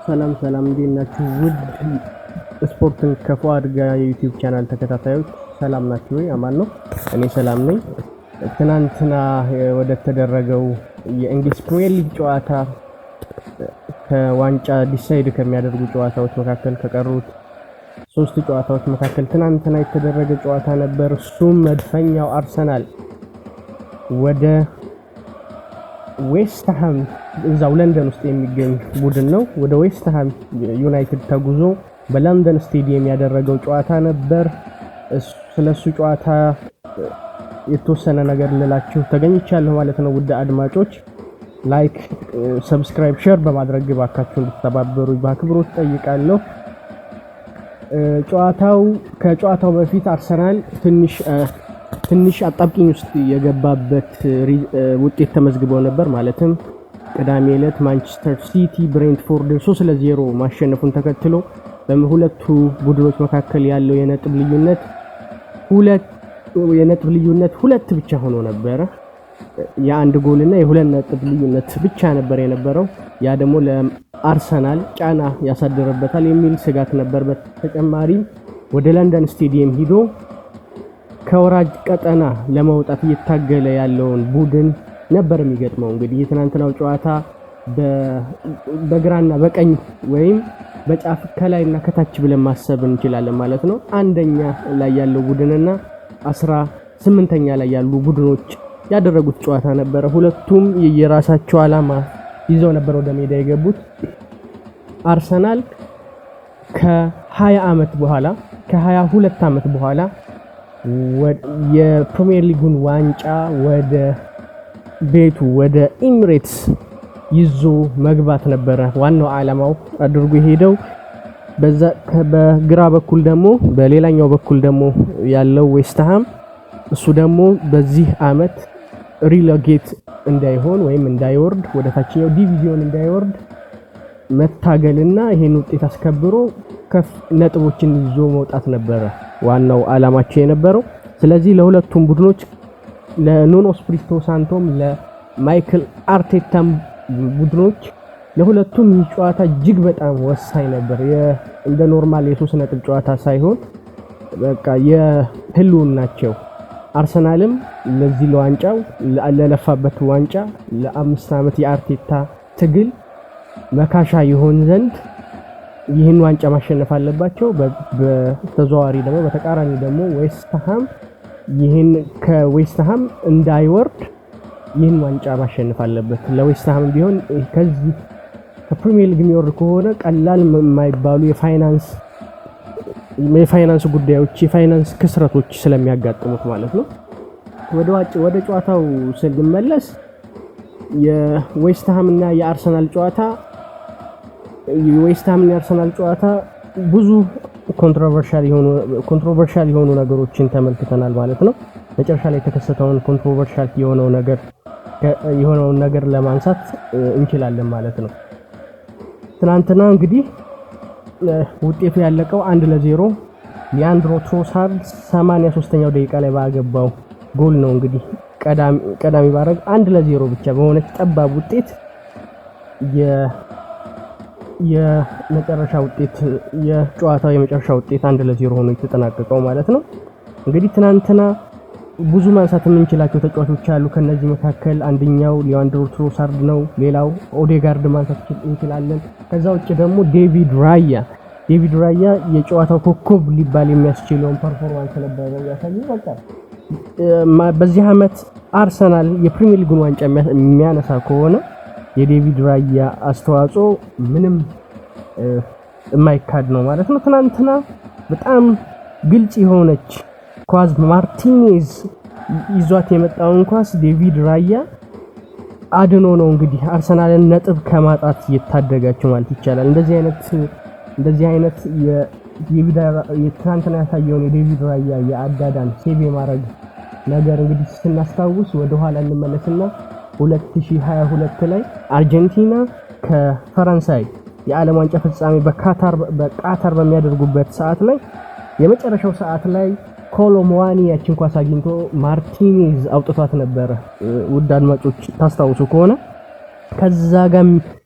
ሰላም እንዴት ናችሁ? ውድ ስፖርትን ከፉአድ ጋር የዩቲዩብ ቻናል ተከታታዮች ሰላም ናችሁ ወይ? አማን ነው። እኔ ሰላም ነኝ። ትናንትና ወደ ተደረገው የእንግሊዝ ፕሪሚየር ሊግ ጨዋታ ከዋንጫ ዲሳይድ ከሚያደርጉ ጨዋታዎች መካከል ከቀሩት 3 ጨዋታዎች መካከል ትናንትና የተደረገ ጨዋታ ነበር። እሱም መድፈኛው አርሰናል ወደ ዌስትሃም እዛው ለንደን ውስጥ የሚገኝ ቡድን ነው። ወደ ዌስትሃም ዩናይትድ ተጉዞ በለንደን ስቴዲየም ያደረገው ጨዋታ ነበር። ስለሱ ጨዋታ የተወሰነ ነገር ልላችሁ ተገኝቻለሁ ማለት ነው። ውድ አድማጮች ላይክ፣ ሰብስክራይብ፣ ሼር በማድረግ ባካችሁ እንድትተባበሩ በአክብሮት ጠይቃለሁ። ከጨዋታው በፊት አርሰናል ትንሽ አጣብቂኝ ውስጥ የገባበት ውጤት ተመዝግቦ ነበር። ማለትም ቅዳሜ ዕለት ማንቸስተር ሲቲ ብሬንትፎርድን 3-0 ማሸነፉን ተከትሎ በሁለቱ ቡድኖች መካከል ያለው የነጥብ ልዩነት ሁለት ብቻ ሆኖ ነበር። የአንድ ጎልና የሁለት ነጥብ ልዩነት ብቻ ነበር የነበረው። ያ ደግሞ ለአርሰናል ጫና ያሳደረበታል የሚል ስጋት ነበር። በተጨማሪም ወደ ለንደን ስቴዲየም ሂዶ ከወራጅ ቀጠና ለመውጣት እየታገለ ያለውን ቡድን ነበር የሚገጥመው። እንግዲህ የትናንትናው ጨዋታ በግራና በቀኝ ወይም በጫፍ ከላይና ከታች ብለን ማሰብ እንችላለን ማለት ነው። አንደኛ ላይ ያለው ቡድንና 18ኛ ላይ ያሉ ቡድኖች ያደረጉት ጨዋታ ነበር። ሁለቱም የራሳቸው ዓላማ ይዘው ነበር ወደ ሜዳ የገቡት። አርሰናል ከ22 ዓመት በኋላ የፕሪሚየር ሊጉን ዋንጫ ወደ ቤቱ ወደ ኤሚሬትስ ይዞ መግባት ነበረ ዋናው ዓላማው አድርጎ ሄደው። በግራ በኩል ደግሞ በሌላኛው በኩል ደግሞ ያለው ዌስትሃም እሱ ደግሞ በዚህ አመት ሪሌጌት እንዳይሆን ወይም እንዳይወርድ ወደ ታችኛው ዲቪዥን እንዳይወርድ መታገልና ይሄን ውጤት አስከብሮ ከፍ ነጥቦችን ይዞ መውጣት ነበረ ዋናው ዓላማቸው የነበረው። ስለዚህ ለሁለቱም ቡድኖች ለኑኖ ስፒሪቶ ሳንቶም ለማይክል አርቴታም ቡድኖች ለሁለቱም ጨዋታ እጅግ በጣም ወሳኝ ነበር። እንደ ኖርማል የ3 ነጥብ ጨዋታ ሳይሆን በቃ የህልውናቸው አርሰናልም ለዚህ ለዋንጫው ለለፋበት ዋንጫ ለ5 ዓመት የአርቴታ ትግል መካሻ ይሆን ዘንድ ይህን ዋንጫ ማሸነፍ አለባቸው። በተዘዋዋሪ ደግሞ በተቃራኒ ደግሞ ዌስትሃም ከዌስትሃም እንዳይወርድ ይህን ዋንጫ ማሸነፍ አለበት። ለዌስትሃም ቢሆን ከዚህ ከፕሪሚየር ሊግ የሚወርድ ከሆነ ቀላል የማይባሉ የፋይናንስ ጉዳዮች የፋይናንስ ክስረቶች ስለሚያጋጥሙት ማለት ነው። ወደ ጨዋታው ስንመለስ የዌስትሃም እና የአርሰናል ጨዋታ ብዙ ኮንትሮቨርሻል የሆኑ ነገሮችን ተመልክተናል ማለት ነው። መጨረሻ ላይ የተከሰተውን ኮንትሮቨርሻል የሆነውን ነገር ለማንሳት እንችላለን ማለት ነው። ትናንትና እንግዲህ ውጤቱ ያለቀው 1-0 ሊያንድሮ ትሮሳርድ 83ኛው ደቂቃ ላይ ባገባው ጎል ነው። እንግዲህ ቀዳሚ ባረግ 1-0 ብቻ በሆነች ጠባብ ውጤት የጨዋታው የመጨረሻ ውጤት 1-0 ሆኖ የተጠናቀቀው ማለት ነው። እንግዲህ ትናንትና ብዙ ማንሳት የምንችላቸው ተጫዋቾች አሉ። ከነዚህ መካከል አንደኛው ሊያንድሮ ትሮሳርድ ነው። ሌላው ኦዴጋርድ ማንሳት እንችላለን። ከዛ ውጭ ደግሞ ዴቪድ ራያ የጨዋታው ኮከብ ሊባል የሚያስችለውን ፐርፎርማንስ ነበር ያሳየው። በቃ በዚህ አመት አርሰናል የፕሪሚየር ሊጉን ዋንጫ የሚያነሳ ከሆነ የዴቪድ ራያ አስተዋጽኦ ምንም የማይካድ ነው ማለት ነው። ትናንትና በጣም ግልጽ የሆነች ኳስ ማርቲኔዝ ይዟት የመጣውን ኳስ ዴቪድ ራያ አድኖ ነው እንግዲህ አርሰናልን ነጥብ ከማጣት የታደጋቸው ማለት ይቻላል። እንደዚህ አይነት የትናንትና ያሳየውን የዴቪድ ራያ የአዳዳን ሴቭ የማድረግ ነገር እንግዲህ ስናስታውስ ወደ ኋላ እንመለስና 2022 ላይ አርጀንቲና ከፈረንሳይ የዓለም ዋንጫ ፍጻሜ በቃታር በሚያደርጉበት ሰዓት ላይ የመጨረሻው ሰዓት ላይ ኮሎሙዋኒ ያችን ኳስ አግኝቶ ማርቲኔዝ አውጥቷት ነበር። ውድ አድማጮች ታስታውሱ ከሆነ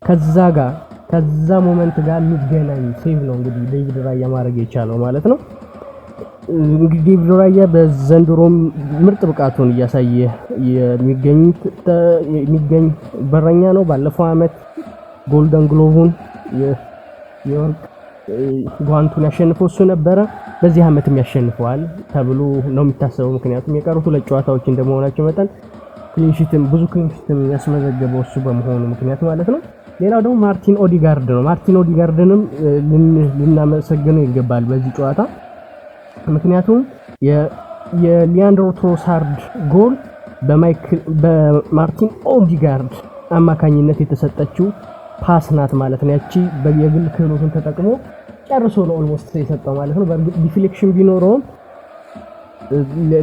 ከዛ ጋር ከዛ ሞመንት ጋር የሚገናኝ ሴቭ ነው እንግዲህ ዴቪድ ራያ ማድረግ የቻለው ማለት ነው። እንግዲህ ዴቪድ ራያ በዘንድሮም ምርጥ ብቃቱን እያሳየ የሚገኝ በረኛ ነው። ባለፈው አመት ጎልደን ግሎቡን የወርቅ ጓንቱን ያሸነፈው እሱ ነበረ። በዚህ አመትም ያሸንፈዋል ተብሎ ነው የሚታሰበው። ምክንያቱም የቀሩት 2 ጨዋታዎች እንደመሆናቸው መጠን ብዙ ክሊንሺትም ያስመዘገበው እሱ በመሆኑ ምክንያት ማለት ነው። ሌላው ደግሞ ማርቲን ኦዲጋርድ ነው። ማርቲን ኦዲጋርድንም ልናመሰግነው ይገባል በዚህ ጨዋታ። ምክንያቱም የሊያንድሮ ትሮሳርድ ጎል በማርቲን ኦዲጋርድ አማካኝነት የተሰጠችው ፓስ ናት ማለት ነው። ያቺ በየግል ክህሎቱን ተጠቅሞ ጨርሶ ነው ኦልሞስት የሰጠው ማለት ነው። በእርግጥ ዲፍሌክሽን ቢኖረውም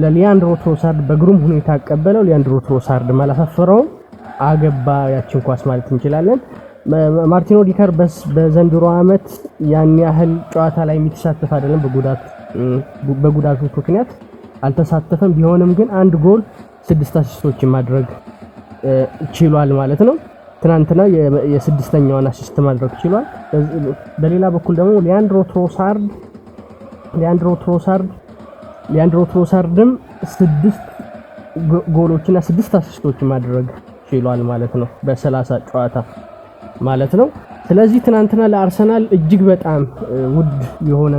ለሊያንድሮ ትሮሳርድ በግሩም ሁኔታ አቀበለው። ሊያንድሮ ትሮሳርድ ማላፈፈረው አገባ ያችን ኳስ ማለት እንችላለን። ማርቲን ኦዲጋርድ በዘንድሮ አመት ያን ያህል ጨዋታ ላይ የሚተሳተፍ አይደለም። በጉዳቱ ምክንያት አልተሳተፈም። ቢሆንም ግን 1 ጎል 6 አሲስቶችን ማድረግ ችሏል ማለት ነው። ትናንትና የ6ኛውን አሲስት ማድረግ ችሏል። በሌላ በኩል ደግሞ ሊያንድሮ ትሮሳርድም 6 ጎሎችና 6 አሲስቶችን ማድረግ ችሏል ማለት ነው በ30 ጨዋታ ማለት ነው። ስለዚህ ትናንትና ለአርሰናል እጅግ በጣም ውድ የሆነ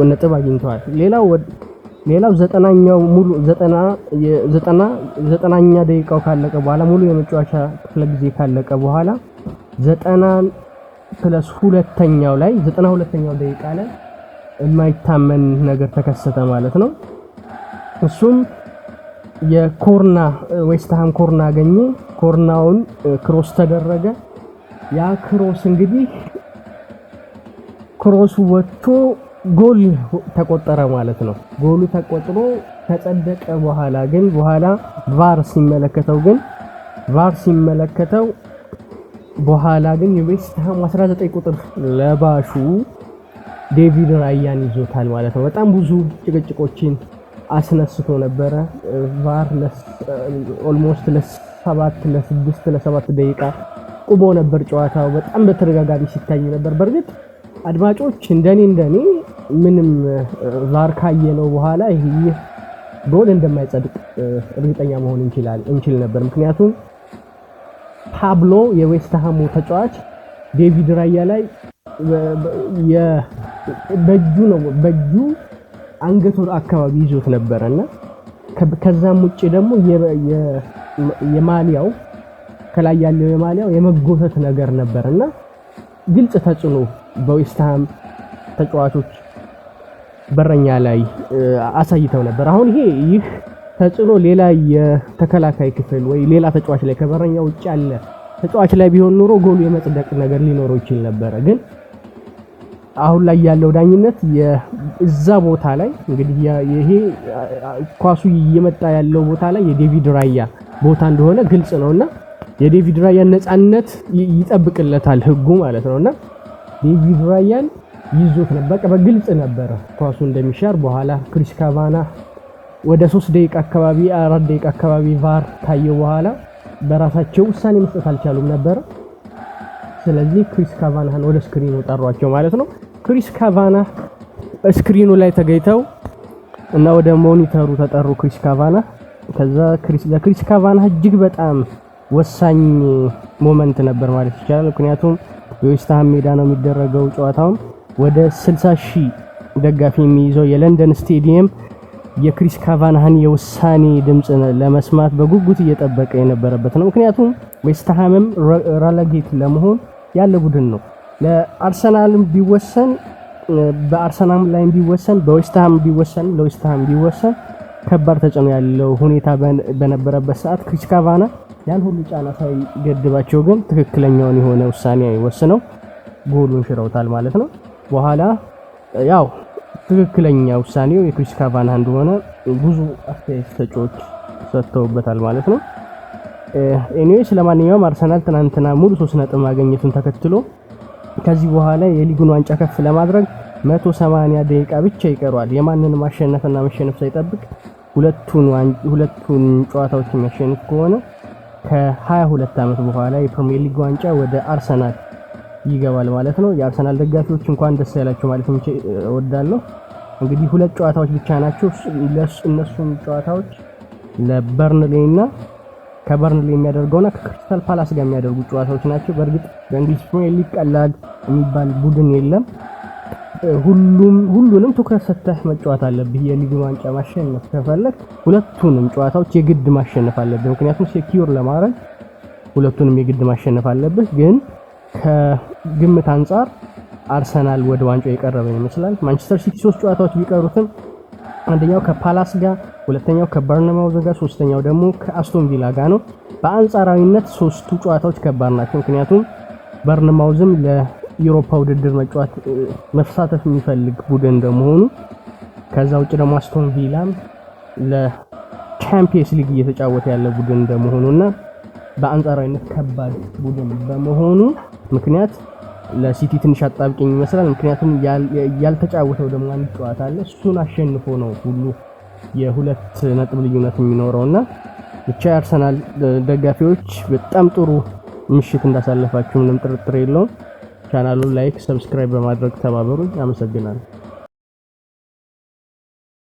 ነጥብ አግኝተዋል። ሌላው 90ኛ ደቂቃው ካለቀ በኋላ ሙሉ የመጫወቻ ክፍለ ጊዜ ካለቀ በኋላ 92ኛው ደቂቃ ላይ የማይታመን ነገር ተከሰተ ማለት ነው። እሱም የኮርና ዌስትሃም ኮርና አገኘ። ኮርናውን ክሮስ ተደረገ። ያ ክሮስ እንግዲህ ክሮሱ ወጥቶ ጎል ተቆጠረ ማለት ነው። ጎሉ ተቆጥሮ ከጸደቀ በኋላ ቫር ሲመለከተው የዌስትሃም 19 ቁጥር ለባሹ ዴቪድ ራያን ይዞታል ማለት ነው። በጣም ብዙ ጭቅጭቆችን አስነስቶ ነበረ። ቫር ኦልሞስት ለ7 ደቂቃ ቁሞ ነበር ጨዋታው። በጣም በተደጋጋሚ ሲታይ ነበር። በእርግጥ አድማጮች እንደኔ ምንም ቫር ካየነው በኋላ ይሄ ጎል እንደማይጸድቅ እርግጠኛ መሆን እንችል ነበር። ምክንያቱም ፓብሎ የዌስትሃሙ ተጫዋች ዴቪድ ራያ ላይ በእጁ አንገቱ አካባቢ ይዞት ነበርና ከዛም ውጪ ደግሞ የማሊያው ከላይ ያለው የመጎተት ነገር ነበርና ግልጽ ተጽዕኖ በዌስትሃም ተጫዋቾች በረኛ ላይ አሳይተው ነበር። አሁን ይህ ተጽዕኖ ሌላ የተከላካይ ክፍል ወይ ሌላ ተጫዋች ላይ ከበረኛ ውጪ ያለ ተጫዋች ላይ ቢሆን ኖሮ ጎሉ የመጽደቅ ነገር ሊኖረው ይችል ነበር። ግን አሁን ላይ ያለው ዳኝነት እዛ ቦታ ላይ እንግዲህ ይሄ ኳሱ እየመጣ ያለው ቦታ ላይ የዴቪድ ራያ ቦታ እንደሆነ ግልጽ ነውና የዴቪድ ራያን ነፃነት ይጠብቅለታል ህጉ ማለት ነውና ዴቪድ ራያን ይዞት ነበር። በግልጽ ነበር ኳሱ እንደሚሻር። በኋላ ክሪስ ካቫና ወደ 3 ደቂቃ አካባቢ 4 ደቂቃ አካባቢ ቫር ታየው በኋላ በራሳቸው ውሳኔ መስጠት አልቻሉም ነበር። ስለዚህ ክሪስ ካቫናን ወደ ስክሪኑ ጠሯቸው ማለት ነው። ክሪስ ካቫና ስክሪኑ ላይ ተገኝተው እና ወደ ሞኒተሩ ተጠሩ ክሪስ ካቫና። ከዛ ክሪስ ካቫና እጅግ በጣም ወሳኝ ሞመንት ነበር ማለት ይቻላል። ምክንያቱም የዌስትሃም ሜዳ ነው የሚደረገው ጨዋታው። ወደ 60,000 ደጋፊ የሚይዘው የለንደን ስቴዲየም የክሪስ ካቫናን የውሳኔ ድምጽ ለመስማት በጉጉት እየጠበቀ የነበረበት ነው። ምክንያቱም ዌስትሃምም ራለጌት ለመሆን ያለ ቡድን ነው። ለአርሰናልም ቢወሰን በአርሰናል ላይ ቢወሰን ለዌስትሃም ቢወሰን ከባድ ተጽዕኖ ያለው ሁኔታ በነበረበት ሰዓት ክሪስ ካቫና ያን ሁሉ ጫና ሳይገድባቸው ግን ትክክለኛውን የሆነ ውሳኔ ወስነው ጎሉን ሽረውታል ማለት ነው። በኋላ ያው ትክክለኛ ውሳኔው የክሪስ ካቫና እንደሆነ ብዙ አስተያየት ሰጪዎች ሰጥተውበታል ማለት ነው። ኤኒዌይስ ለማንኛውም አርሰናል ትናንትና ሙሉ 3 ነጥብ ማግኘቱን ተከትሎ ከዚህ በኋላ የሊጉን ዋንጫ ከፍ ለማድረግ 180 ደቂቃ ብቻ ይቀረዋል። የማንንም ማሸነፍና መሸነፍ ሳይጠብቅ ሁለቱን ጨዋታዎች የሚያሸንፍ ከሆነ ከ22 ዓመት በኋላ የፕሪሚየር ሊግ ዋንጫ ወደ አርሰናል ይገባል ማለት ነው። የአርሰናል ደጋፊዎች እንኳን ደስ ያላችሁ ማለት እወዳለሁ። እንግዲህ ሁለት ጨዋታዎች ብቻ ናቸው። እነሱም ጨዋታዎች ለበርንሌ እና ከበርንሌ የሚያደርገውና ከክሪስታል ፓላስ ጋር የሚያደርጉ ጨዋታዎች ናቸው። በእርግጥ በእንግሊዝ ፕሪሚየር ሊግ ቀላል የሚባል ቡድን የለም። ሁሉንም ትኩረት ሰጥተህ መጫወት አለብህ። የሊግ ዋንጫ ማሸነፍ ከፈለክ ሁለቱንም ጨዋታዎች የግድ ማሸነፍ አለብህ። ምክንያቱም ሴኪዩር ለማድረግ ሁለቱንም የግድ ማሸነፍ አለብህ። ግን ከግምት አንፃር አርሰናል ወደ ዋንጫው የቀረበ ይመስላል። ማንቸስተር ሲቲ 3 ጨዋታዎች ቢቀሩትም አንደኛው ከፓላስ ጋር፣ ሁለተኛው ከበርንማውዝ ጋር፣ ሶስተኛው ደግሞ ከአስቶን ቪላ ጋር ነው። በአንጻራዊነት 3ቱ ጨዋታዎች ከባድ ናቸው። ምክንያቱም በርንማውዝም ለዩሮፓ ውድድር መሳተፍ የሚፈልግ ቡድን እንደመሆኑ፣ ከዛ ውጭ ደግሞ አስቶን ቪላም ለቻምፒየንስ ሊግ እየተጫወተ ያለ ቡድን እንደመሆኑና በአንጻራዊነት ከባድ ቡድን በመሆኑ ምክንያት ለሲቲ ትንሽ አጣብቂኝ ይመስላል። ምክንያቱም ያልተጫወተው ደግሞ አንድ ጨዋታ አለ። እሱን አሸንፎ ነው ሁሉ የሁለት ነጥብ ልዩነት የሚኖረውና ብቻ የአርሰናል ደጋፊዎች በጣም ጥሩ ምሽት እንዳሳለፋችሁ ምንም ጥርጥር የለውም። ቻናሉን ላይክ፣ ሰብስክራይብ በማድረግ ተባበሩኝ። አመሰግናለሁ።